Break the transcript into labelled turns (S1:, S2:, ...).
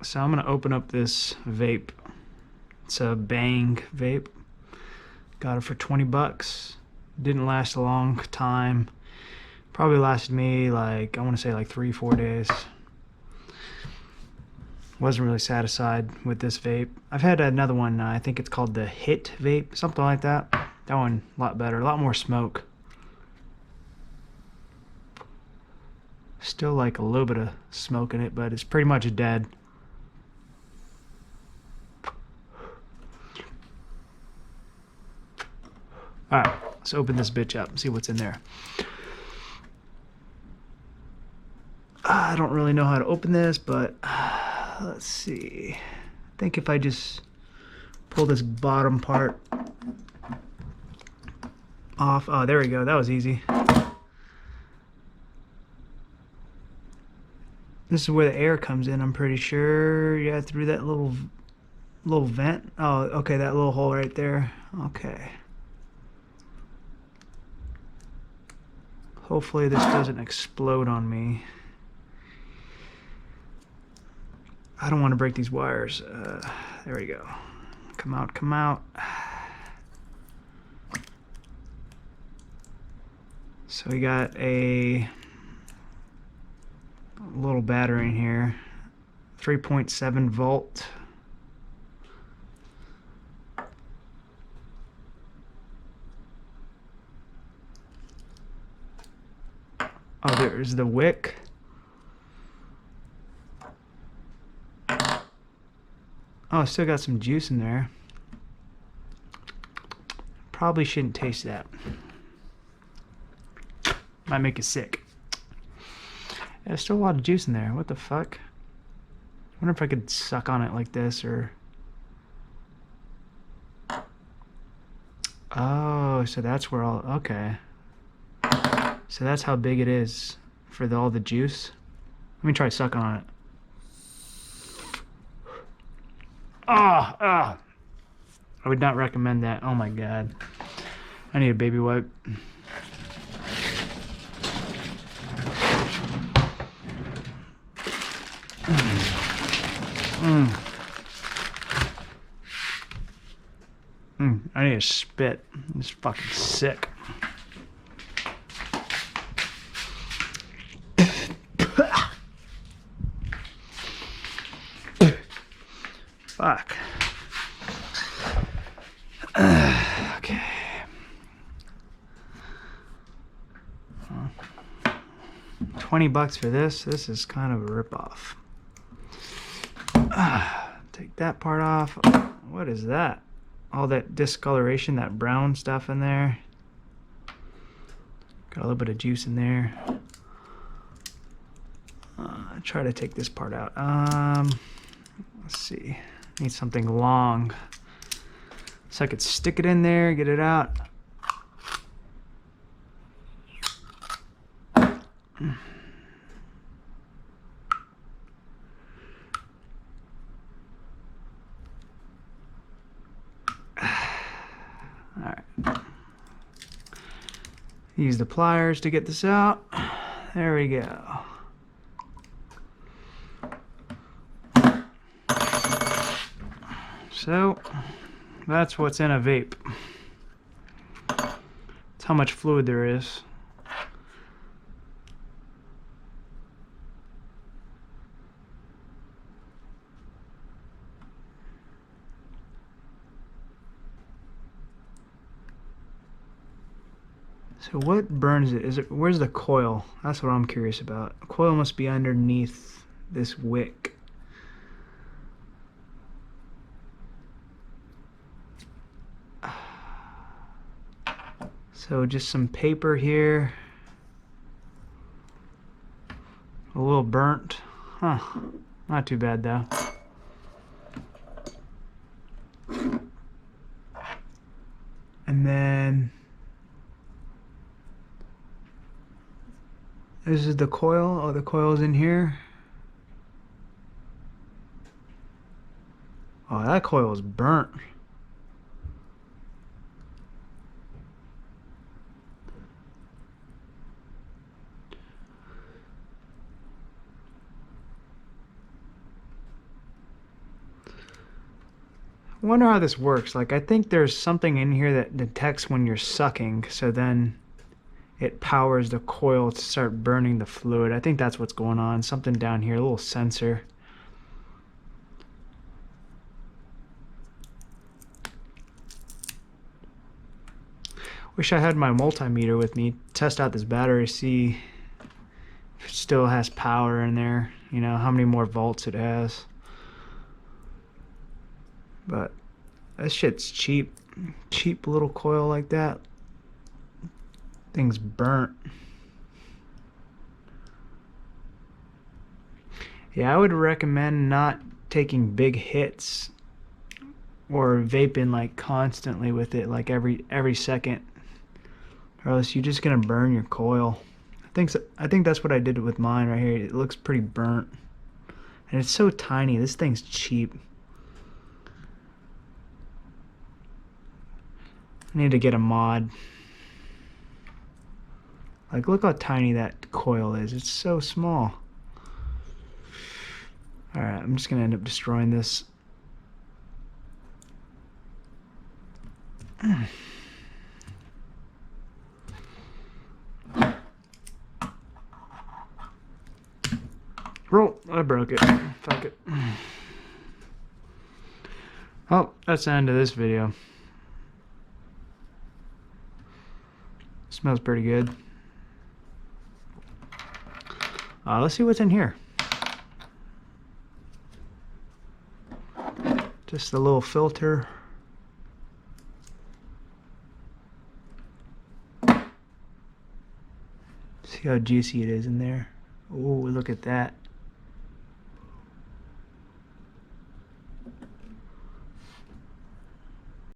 S1: So I'm gonna open up this vape. It's a Bang vape. Got it for 20 bucks. Didn't last a long time. Probably lasted me like, I want to say like 3-4 days. Wasn't really satisfied with this vape. I've had another one, I think it's called the Hit vape, something like that. That one a lot better, a lot more smoke. Still like a little bit of smoke in it, but it's pretty much dead. Alright, let's open this bitch up and see what's in there. I don't really know how to open this, but let's see. I think if I just pull this bottom part off. Oh, there we go. That was easy. This is where the air comes in, I'm pretty sure. Yeah, through that little vent. Oh, okay, that little hole right there. Okay. Hopefully this doesn't explode on me. I don't want to break these wires. There we go. Come out, come out. So we got a little battery in here. 3.7 volt. Oh, there's the wick. Oh, still got some juice in there. Probably shouldn't taste that. Might make you sick. Yeah, there's still a lot of juice in there. What the fuck? I wonder if I could suck on it like this or... Oh, so that's where all... Okay. So that's how big it is for all the juice. Let me try sucking on it. I would not recommend that. Oh my god. I need a baby wipe. I need a spit. It's fucking sick. Fuck. Okay. 20 bucks for this. This is kind of a ripoff. Take that part off. What is that? All that discoloration, that brown stuff in there. Got a little bit of juice in there. Try to take this part out. Let's see. Need something long so I could stick it in there, get it out. Alright. Use the pliers to get this out. There we go. So, that's what's in a vape. That's how much fluid there is. So what burns it? Where's the coil? That's what I'm curious about. The coil must be underneath this wick. So just some paper here. A little burnt. Huh. Not too bad though. And then this is the coil. Oh, the coil's in here. Oh, that coil is burnt. I wonder how this works. Like, I think there's something in here that detects when you're sucking, so then it powers the coil to start burning the fluid. I think that's what's going on. Something down here, a little sensor. Wish I had my multimeter with me. Test out this battery, see if it still has power in there. You know, how many more volts it has. But that shit's cheap. Cheap little coil like that. Thing's burnt. Yeah, I would recommend not taking big hits or vaping like constantly with it, like every second, or else you're just gonna burn your coil. I think that's what I did with mine right here. It looks pretty burnt, and it's so tiny. This thing's cheap. I need to get a mod. Like, look how tiny that coil is. It's so small. Alright, I'm just gonna end up destroying this. Roll! I broke it. Fuck it. Oh, that's the end of this video. Smells pretty good. Let's see what's in here. Just a little filter. See how juicy it is in there. Oh, look at that.